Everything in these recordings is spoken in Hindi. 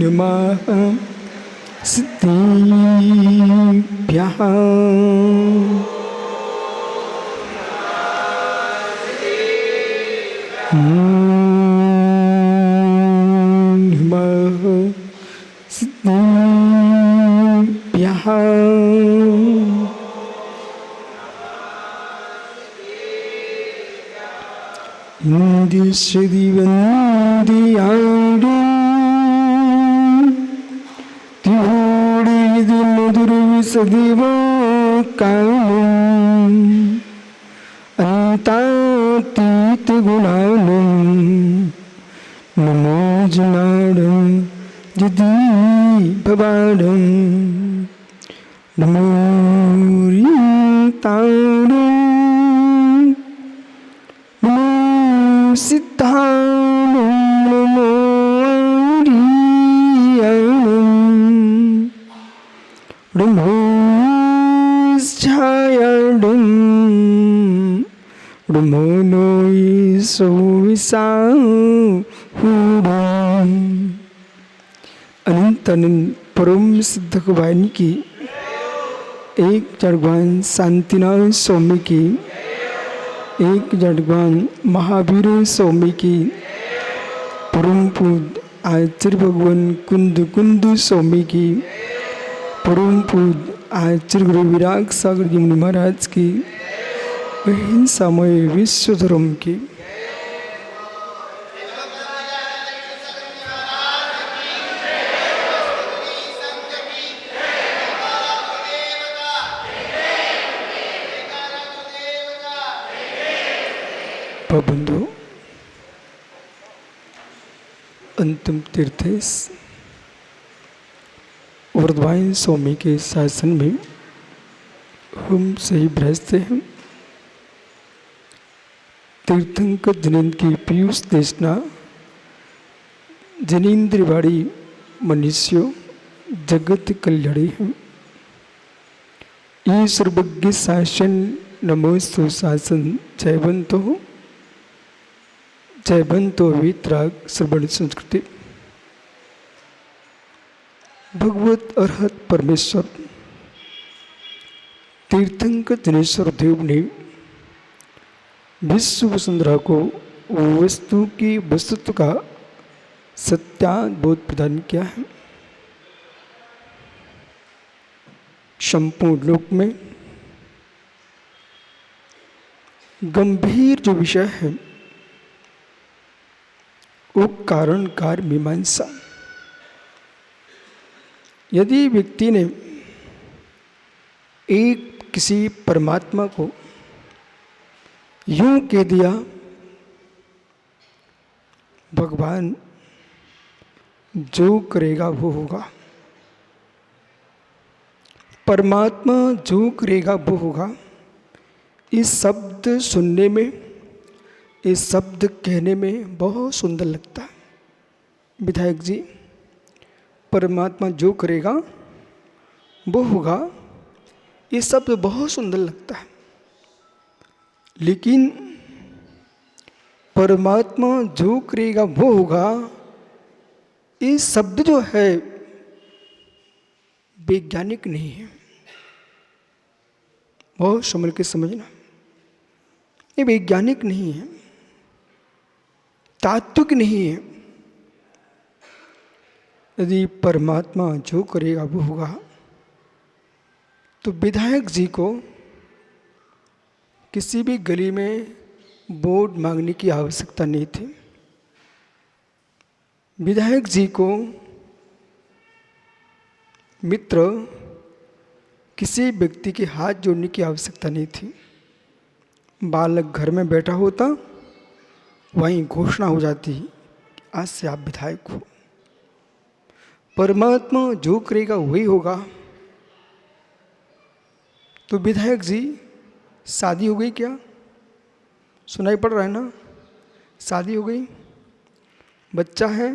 नमः सिद्धिभ्यः। नमः सिद्धिभ्यः। इंदिशदिवंदियाडं त्योड़िदि मधुरविसदिवा कामं अंतातीत गुणानं नमो जनाडं यदि भवाडं नमो रिताडं सिद्धानं नमो आर्यानं नमो छायाडं नमो नोईसोविसाहुडं। अनंत अनंत परम सिद्ध भगवान की, एक भगवान शांतिनाथ स्वामी की, एक भगवान महावीर स्वामी की, परम पूज्य आचार्य भगवान कुंद कुंद स्वामी की, परम पूज्य आचार्य गुरु विराग सागर जी मुनि महाराज की, अहिंसामय विश्व धर्म की। बंधु, अंतिम तीर्थ वर्धमान स्वामी के शासन में हम सही भ्रष्ट हैं। तीर्थंकर जनेन्द्र की पीयूष देशना जनेन्द्रवाड़ी मनुष्य जगत कल्याणी है। ये सर्वज्ञ शासन नमोस्तु शासन जयवंतो वितराग श्रवण संस्कृति। भगवत अरहत परमेश्वर तीर्थंकर जनेश्वर देव ने विश्व वसुंधरा को वस्तु की वस्तुत्व का सत्याबोध प्रदान किया है। संपूर्ण लोक में गंभीर जो विषय है वो कारण कार्य मीमांसा। यदि व्यक्ति ने एक किसी परमात्मा को यूं कह दिया, भगवान जो करेगा वो होगा, परमात्मा जो करेगा वो होगा, इस शब्द सुनने में, इस शब्द कहने में बहुत सुंदर लगता है। विधायक जी, परमात्मा जो करेगा वो होगा, ये शब्द बहुत सुंदर लगता है। लेकिन परमात्मा जो करेगा वो होगा, ये शब्द जो है वैज्ञानिक नहीं है। बहुत समझ के समझना, ये वैज्ञानिक नहीं है, तात्विक नहीं है। यदि परमात्मा जो करेगा वो होगा, तो विधायक जी को किसी भी गली में वोट मांगने की आवश्यकता नहीं थी। विधायक जी को मित्र किसी व्यक्ति के हाथ जोड़ने की आवश्यकता नहीं थी। बालक घर में बैठा होता, वहीं घोषणा हो जाती, आज से आप विधायक हो। परमात्मा जो करेगा वही होगा। तो विधायक जी, शादी हो गई क्या? सुनाई पड़ रहा है ना? शादी हो गई, बच्चा है।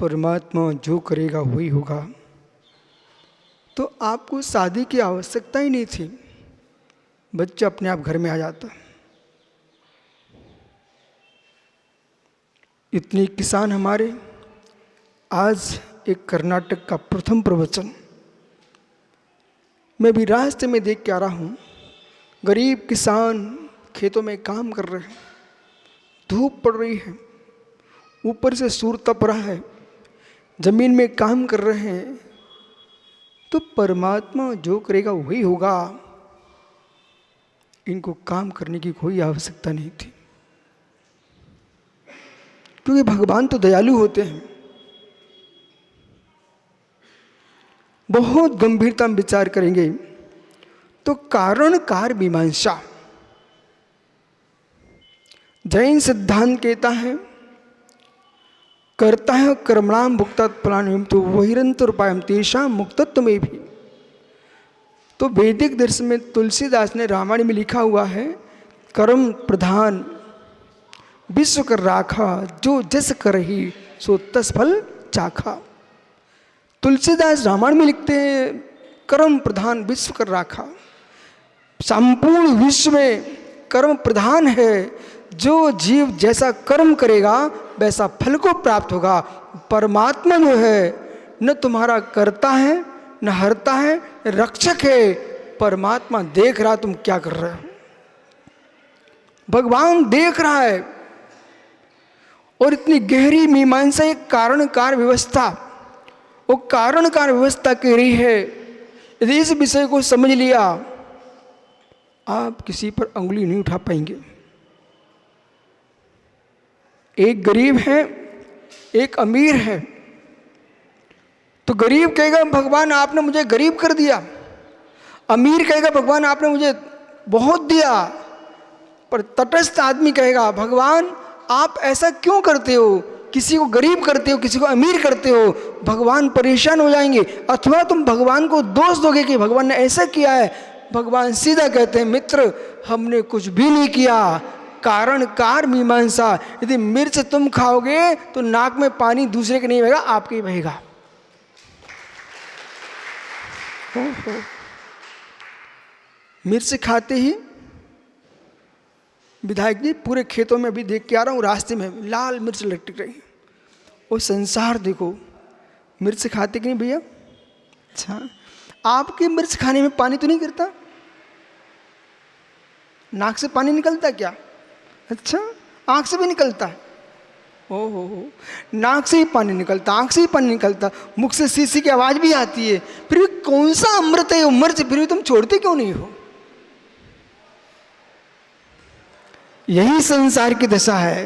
परमात्मा जो करेगा वही होगा। तो आपको शादी की आवश्यकता ही नहीं थी, बच्चा अपने आप घर में आ जाता। इतने किसान हमारे, आज एक कर्नाटक का प्रथम प्रवचन मैं भी रास्ते में देख के आ रहा हूँ। गरीब किसान खेतों में काम कर रहे हैं, धूप पड़ रही है, ऊपर से सूर्य तप रहा है, जमीन में काम कर रहे हैं, तो परमात्मा जो करेगा वही होगा। इनको काम करने की कोई आवश्यकता नहीं थी, क्योंकि भगवान तो दयालु होते हैं। बहुत गंभीरता में विचार करेंगे तो कारण कार मीमांसा, जैन सिद्धांत कहता है करता है कर्मणाम भुक्ता फलानि तो वहिरंतर उपायम तेषां मुक्तत्व में भी। तो वैदिक दर्शन में तुलसीदास ने रामायण में लिखा हुआ है, कर्म प्रधान विश्व कर राखा, जो जस करही सो तस फल चाखा। तुलसीदास रामायण में लिखते हैं कर्म प्रधान विश्व कर राखा, संपूर्ण विश्व में कर्म प्रधान है। जो जीव जैसा कर्म करेगा वैसा फल को प्राप्त होगा। परमात्मा जो है न तुम्हारा करता है न हरता है, रक्षक है। परमात्मा देख रहा तुम क्या कर रहे हो, भगवान देख रहा है। और इतनी गहरी मीमांसा, एक कारण कार व्यवस्था, वो कारण कार व्यवस्था कह रही है। यदि इस विषय को समझ लिया, आप किसी पर अंगुली नहीं उठा पाएंगे। एक गरीब है, एक अमीर है। तो गरीब कहेगा भगवान आपने मुझे गरीब कर दिया, अमीर कहेगा भगवान आपने मुझे बहुत दिया। पर तटस्थ आदमी कहेगा भगवान आप ऐसा क्यों करते हो, किसी को गरीब करते हो, किसी को अमीर करते हो। भगवान परेशान हो जाएंगे। अथवा तुम भगवान को दोष दोगे कि भगवान ने ऐसा किया है। भगवान सीधा कहते हैं मित्र हमने कुछ भी नहीं किया, कारण कार मीमांसा। यदि मिर्च तुम खाओगे तो नाक में पानी दूसरे के नहीं बहेगा, आपके ही बहेगा। मिर्च खाते ही विधायक जी पूरे खेतों में भी देख के आ रहा हूँ, रास्ते में लाल मिर्च लटक रही। वो संसार देखो, मिर्च खाते कि नहीं भैया? अच्छा, आपके मिर्च खाने में पानी तो नहीं गिरता? नाक से पानी निकलता क्या? अच्छा, आँख से भी निकलता है। हो, नाक से ही पानी निकलता, आँख से ही पानी निकलता, मुख से सी की आवाज़ भी आती है। फिर भी कौन सा अमृत है वो मिर्च, फिर भी तुम छोड़ते क्यों नहीं हो? यही संसार की दशा है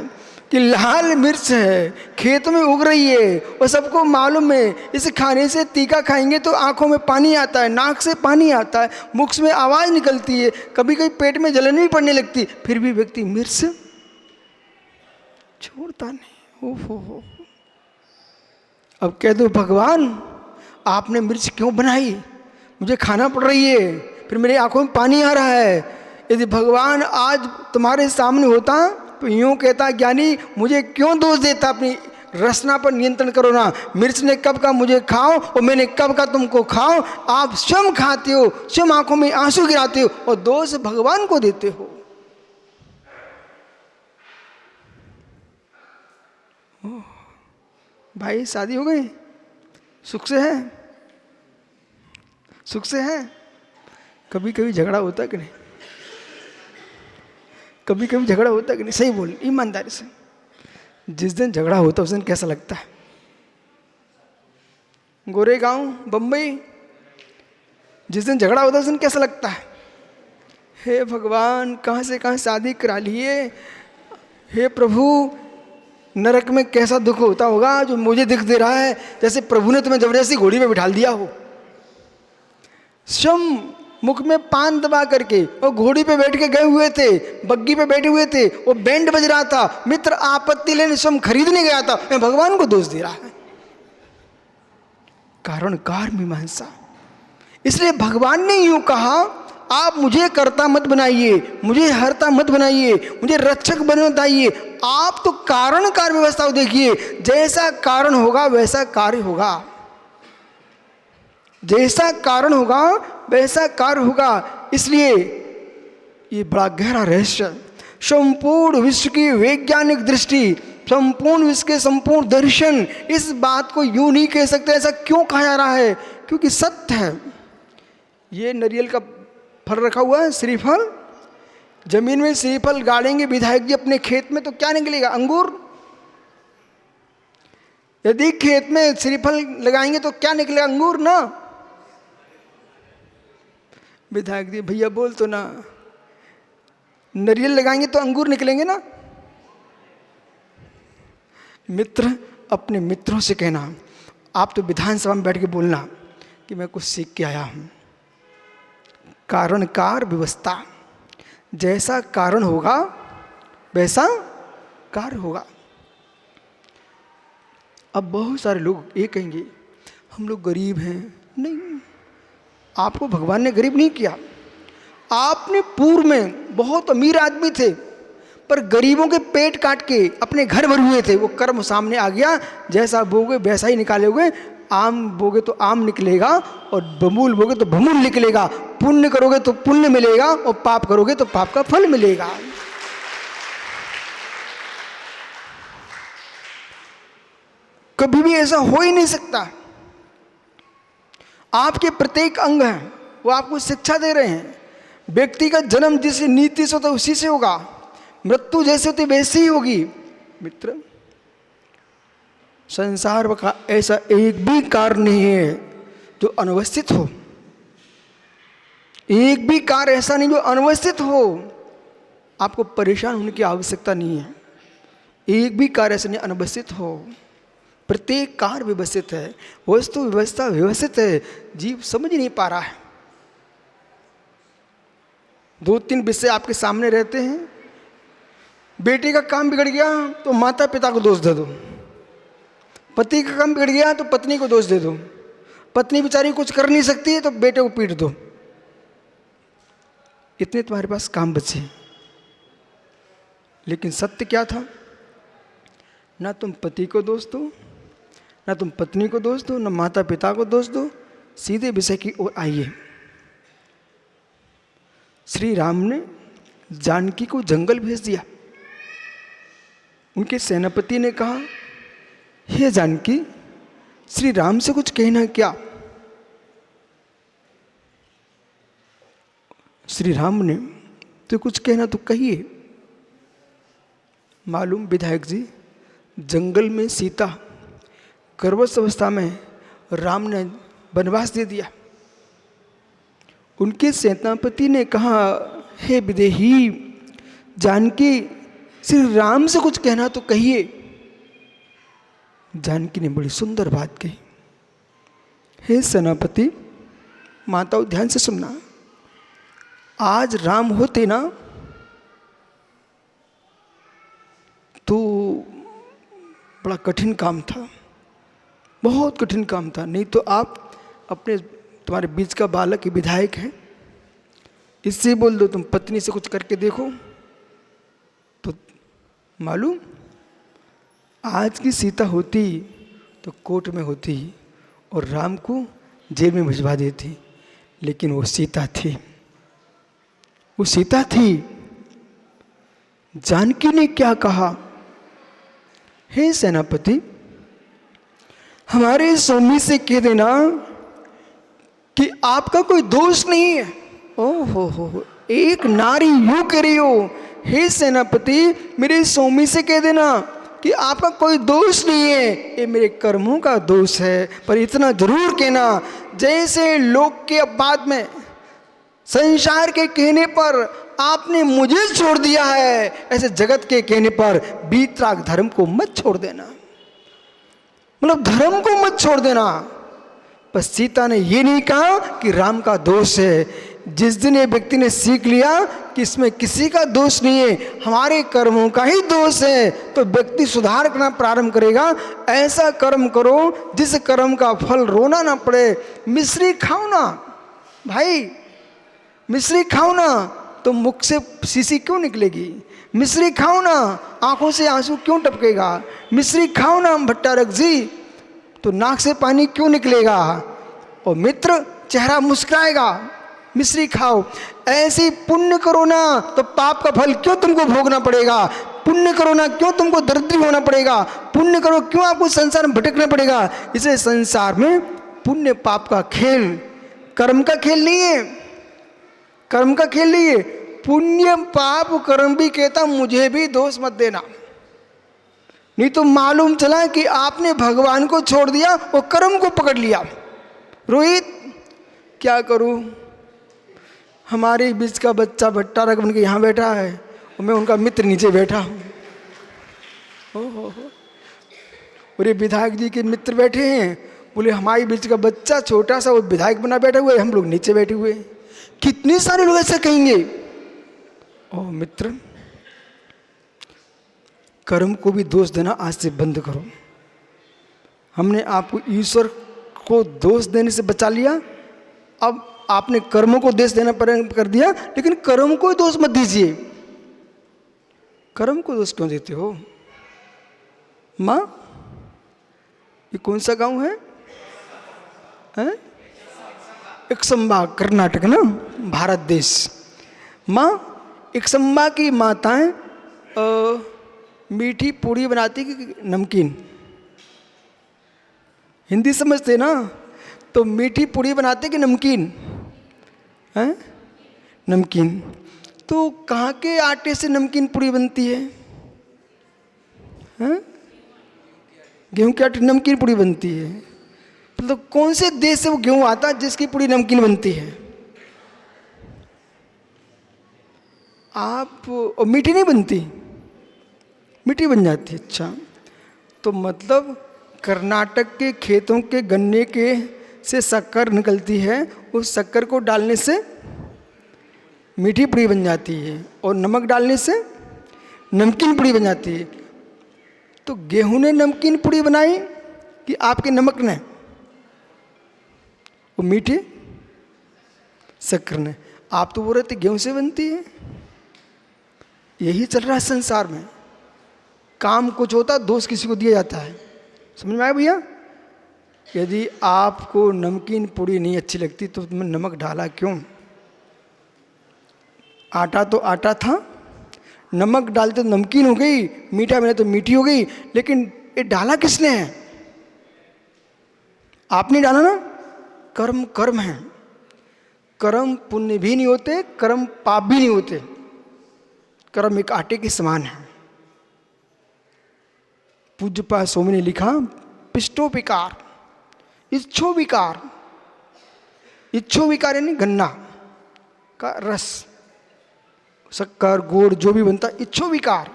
कि लाल मिर्च है, खेत में उग रही है और सबको मालूम है इसे खाने से, तीखा खाएंगे तो आंखों में पानी आता है, नाक से पानी आता है, मुख में आवाज़ निकलती है, कभी कभी पेट में जलन भी पड़ने लगती, फिर भी व्यक्ति मिर्च छोड़ता नहीं। हो। अब कह दो भगवान आपने मिर्च क्यों बनाई, मुझे खाना पड़ रही है, फिर मेरी आंखों में पानी आ रहा है। यदि भगवान आज तुम्हारे सामने होता तो यूँ कहता ज्ञानी मुझे क्यों दोष देता, अपनी रसना पर नियंत्रण करो ना। मिर्च ने कब का मुझे खाओ और मैंने कब का तुमको खाओ। आप स्वयं खाते हो, स्वयं आंखों में आंसू गिराते हो और दोष भगवान को देते हो। भाई शादी हो गई, सुख से है, सुख से है। कभी कभी झगड़ा होता है कि नहीं? कभी कभी झगड़ा होता है कि नहीं? सही बोल, ईमानदारी से। जिस दिन झगड़ा होता है उस दिन कैसा लगता है? गोरेगांव बम्बई, जिस दिन झगड़ा होता है उस दिन कैसा लगता है? हे भगवान कहाँ से कहाँ शादी करा लिए, हे प्रभु नरक में कैसा दुख होता होगा जो मुझे दिख दे रहा है, जैसे प्रभु ने तुम्हें जबरदस्ती घोड़ी पे बिठा दिया हो। स्वयं मुख में पान दबा करके और घोड़ी पे बैठ के गए हुए थे, बग्गी पे बैठे हुए थे, वो बैंड बज रहा था, मित्र आपत्ति लेने स्वयं खरीदने गया था, मैं भगवान को दोष दे रहा है। कारण कार मीमांसा। इसलिए भगवान ने यूं कहा आप मुझे कर्ता मत बनाइए, मुझे हरता मत बनाइए, मुझे रक्षक बनाइए। आप तो कारण कार व्यवस्था को देखिए, जैसा कारण होगा वैसा कार्य होगा, जैसा कारण होगा वैसा कार्य होगा। इसलिए ये बड़ा गहरा रहस्य, संपूर्ण विश्व की वैज्ञानिक दृष्टि संपूर्ण विश्व के संपूर्ण दर्शन, इस बात को यूं नहीं कह सकते। ऐसा क्यों कहा जा रहा है? क्योंकि सत्य है। ये नारियल का फल रखा हुआ है, श्रीफल। जमीन में श्रीफल गाड़ेंगे विधायक जी अपने खेत में तो क्या निकलेगा? अंगूर। यदि खेत में श्रीफल लगाएंगे तो क्या निकलेगा? अंगूर ना। विधायक जी भैया बोल तो ना, नारियल लगाएंगे तो अंगूर निकलेंगे ना। मित्र अपने मित्रों से कहना, आप तो विधानसभा में बैठ के बोलना कि मैं कुछ सीख के आया हूं। कारण कार व्यवस्था, जैसा कारण होगा वैसा कार्य होगा। अब बहुत सारे लोग ये कहेंगे हम लोग गरीब हैं। नहीं, आपको भगवान ने गरीब नहीं किया। आपने पूर्व में बहुत अमीर आदमी थे, पर गरीबों के पेट काट के अपने घर भर हुए थे। वो कर्म सामने आ गया, जैसा बोगे वैसा ही निकालोगे। आम बोगे तो आम निकलेगा, और बमूल बोगे तो बमूल निकलेगा। पुण्य करोगे तो पुण्य मिलेगा, और पाप करोगे तो पाप का फल मिलेगा। कभी भी ऐसा हो ही नहीं सकता। आपके प्रत्येक अंग हैं, वो आपको शिक्षा दे रहे हैं। व्यक्ति का जन्म जिस नीति से होता है उसी से होगा, मृत्यु जैसे होती वैसी ही होगी। मित्र, संसार का ऐसा एक भी कार्य नहीं है जो अनवस्थित हो। एक भी कार्य ऐसा नहीं जो अनवस्थित हो। आपको परेशान होने की आवश्यकता नहीं है। एक भी कार्य ऐसा नहीं अनवस्थित हो। प्रत्येक कार्य व्यवस्थित है, वस्तु व्यवस्था व्यवस्थित है। जीव समझ नहीं पा रहा है। 2-3 विषय आपके सामने रहते हैं। बेटे का काम बिगड़ गया तो माता पिता को दोष दे दो, पति का काम बिगड़ गया तो पत्नी को दोष दे दो, पत्नी बेचारी कुछ कर नहीं सकती है तो बेटे को पीट दो। इतने तुम्हारे पास काम बचे। लेकिन सत्य क्या था? ना तुम पति को दोष दो, ना तुम पत्नी को दोष दो, ना माता पिता को दोष दो। सीधे विषय की ओर आइए। श्री राम ने जानकी को जंगल भेज दिया। उनके सेनापति ने कहा, हे जानकी, श्री राम से कुछ कहना क्या? श्री राम ने, तो कुछ कहना तो कहिए। मालूम विधायक जी, जंगल में सीता गर्भस्थ अवस्था में राम ने वनवास दे दिया। उनके सेनापति ने कहा, हे विदेही, जानकी, श्री राम से कुछ कहना तो कहिए। जानकी ने बड़ी सुंदर बात कही, हे सेनापति, माताओं ध्यान से सुनना। आज राम होते ना तो बड़ा कठिन काम था, बहुत कठिन काम था। नहीं तो आप अपने, तुम्हारे बीच का बालक ही विधायक है, इससे बोल दो तुम पत्नी से कुछ करके देखो। तो मालूम, आज की सीता होती तो कोर्ट में होती और राम को जेल में भिजवा देती। लेकिन वो सीता थी, वो सीता थी। जानकी ने क्या कहा, हे सेनापति, हमारे स्वामी से कह देना कि आपका कोई दोष नहीं है। ओहो हो, एक नारी यूं कह रही हो, हे सेनापति, मेरे स्वामी से कह देना कि आपका कोई दोष नहीं है, ये मेरे कर्मों का दोष है। पर इतना जरूर कहना, जैसे लोग के अपवाद में, संसार के कहने पर आपने मुझे छोड़ दिया है, ऐसे जगत के कहने पर वीतराग धर्म को मत छोड़ देना। मतलब धर्म को मत छोड़ देना। पर सीता ने ये नहीं कहा कि राम का दोष है। जिस दिन ये व्यक्ति ने सीख लिया कि इसमें किसी का दोष नहीं है, हमारे कर्मों का ही दोष है, तो व्यक्ति सुधार करना प्रारंभ करेगा। ऐसा कर्म करो जिस कर्म का फल रोना ना पड़े। मिश्री खाओ ना भाई, मिश्री खाओ ना तो मुख से शीशी क्यों निकलेगी? मिश्री खाओ ना, आंखों से आंसू क्यों टपकेगा? मिश्री खाओ ना भट्टा रख जी, तो नाक से पानी क्यों निकलेगा? और मित्र, चेहरा मुस्कुराएगा। मिश्री खाओ। ऐसी पुण्य करो ना तो पाप का फल क्यों तुमको भोगना पड़ेगा? पुण्य करो ना, क्यों तुमको दरिद्र होना पड़ेगा, पुण्य करो क्यों आपको संसार में भटकना पड़ेगा। इसलिए संसार में पुण्य पाप का खेल, कर्म का खेल नहीं है, कर्म का खेल नहीं है। पुण्य पाप कर्म भी कहता मुझे भी दोष मत देना, नहीं तो मालूम चला कि आपने भगवान को छोड़ दिया और कर्म को पकड़ लिया। रोहित क्या करूं, हमारे बीच का बच्चा भट्टारक बन के यहाँ बैठा है और मैं उनका मित्र नीचे बैठा हूँ। हो और ये विधायक जी के मित्र बैठे हैं, बोले हमारे बीच का बच्चा छोटा सा वो विधायक बना बैठा हुआ है, हम लोग नीचे बैठे हुए हैं। कितने सारे लोग ऐसे कहेंगे। ओ मित्र, कर्म को भी दोष देना आज से बंद करो। हमने आपको ईश्वर को दोष देने से बचा लिया, अब आपने कर्मों को दोष देना प्रारंभ कर दिया, लेकिन कर्म को दोष मत दीजिए। कर्म को दोष क्यों देते हो? माँ, ये कौन सा गांव है? एकसंबा, कर्नाटक ना, भारत देश। माँ, एकसंबा की माताएं मीठी पूड़ी बनाती कि नमकीन? हिंदी समझते ना, तो मीठी पूड़ी बनाते कि नमकीन? हैं? नमकीन। तो कहाँ के आटे से नमकीन पूड़ी बनती है? हैं? गेहूं के आटे नमकीन पूड़ी बनती है। मतलब कौन से देश से वो गेहूं आता है जिसकी पूड़ी नमकीन बनती है? आप, और मीठी नहीं बनती? मीठी बन जाती है। अच्छा, तो मतलब कर्नाटक के खेतों के गन्ने के से शक्कर निकलती है, उस शक्कर को डालने से मीठी पूड़ी बन जाती है और नमक डालने से नमकीन पूड़ी बन जाती है। तो गेहूं ने नमकीन पूड़ी बनाई कि आपके नमक ने? वो मीठी शक्कर ने। आप तो बोल रहे थे गेहूं से बनती है। यही चल रहा है संसार में। काम कुछ होता, दोष किसी को दिया जाता है। समझ में आया भैया? यदि आपको नमकीन पूड़ी नहीं अच्छी लगती तो तुमने नमक डाला क्यों? आटा तो आटा था, नमक डालते तो नमकीन हो गई, मीठा बने तो मीठी हो गई, लेकिन ये डाला किसने है? आपने डाला ना। कर्म कर्म है। कर्म पुण्य भी नहीं होते, कर्म पाप भी नहीं होते। कर्म एक आटे के समान है। पूज्यपाद स्वामी ने लिखा, पिष्टोपिकार, इच्छो विकार। इच्छो विकार यानी गन्ना का रस, शक्कर गुड़ जो भी बनता, इच्छो विकार।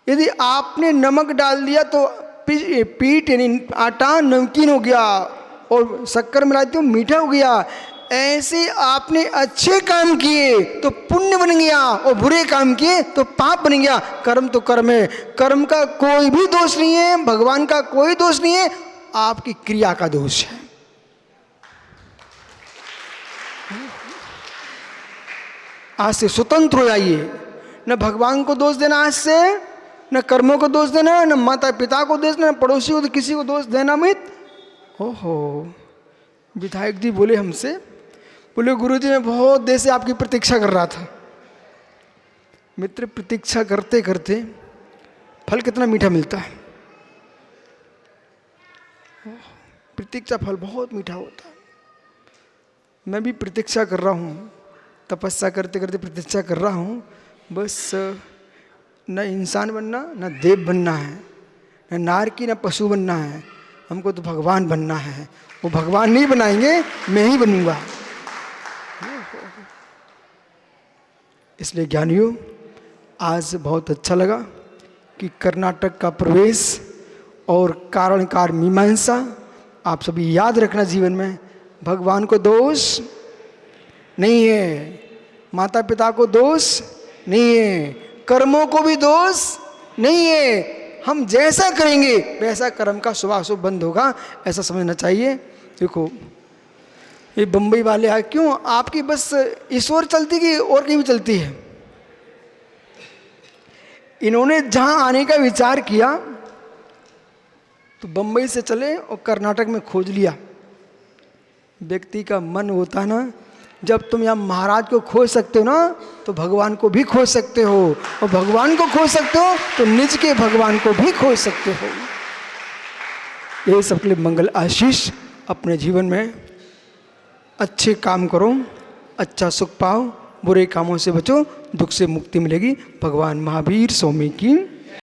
यदि आपने नमक डाल दिया तो पीठ यानी आटा नमकीन हो गया और शक्कर मिलाती हूँ मीठा हो गया। ऐसे आपने अच्छे काम किए तो पुण्य बन गया और बुरे काम किए तो पाप बन गया। कर्म तो कर्म है, कर्म का कोई भी दोष नहीं है, भगवान का कोई दोष नहीं है, आपकी क्रिया का दोष है। आज से स्वतंत्र हो जाइए। न भगवान को दोष देना आज से, न कर्मों को दोष देना, न माता पिता को दोष देना, पड़ोसी को, किसी को दोष देना मत। ओहो, विधायक जी बोले हमसे, बोले गुरुजी मैं बहुत देर से आपकी प्रतीक्षा कर रहा था। मित्र, प्रतीक्षा करते करते फल कितना मीठा मिलता है। प्रतीक्षा फल बहुत मीठा होता है। मैं भी प्रतीक्षा कर रहा हूँ, तपस्या करते करते प्रतीक्षा कर रहा हूँ। बस न इंसान बनना, न देव बनना है, न नार की, न पशु बनना है। हमको तो भगवान बनना है। वो भगवान नहीं बनाएंगे, मैं ही बनूंगा। इसलिए ज्ञानियों, आज बहुत अच्छा लगा कि कर्नाटक का प्रवेश और कारणकार मीमांसा आप सभी याद रखना। जीवन में भगवान को दोष नहीं है, माता पिता को दोष नहीं है, कर्मों को भी दोष नहीं है। हम जैसा करेंगे वैसा कर्म का शुभाशुभ बंद होगा, ऐसा समझना चाहिए। देखो ये बम्बई वाले आए, क्यों आपकी बस ईश्वर चलती कि और कहीं भी चलती है? इन्होंने जहां आने का विचार किया तो बम्बई से चले और कर्नाटक में खोज लिया। व्यक्ति का मन होता ना जब तुम यहाँ महाराज को खोज सकते हो ना तो भगवान को भी खोज सकते हो, और भगवान को खोज सकते हो तो निज के भगवान को भी खोज सकते हो। ये सबके लिए मंगल आशीष। अपने जीवन में अच्छे काम करो, अच्छा सुख पाओ, बुरे कामों से बचो, दुख से मुक्ति मिलेगी। भगवान महावीर स्वामी की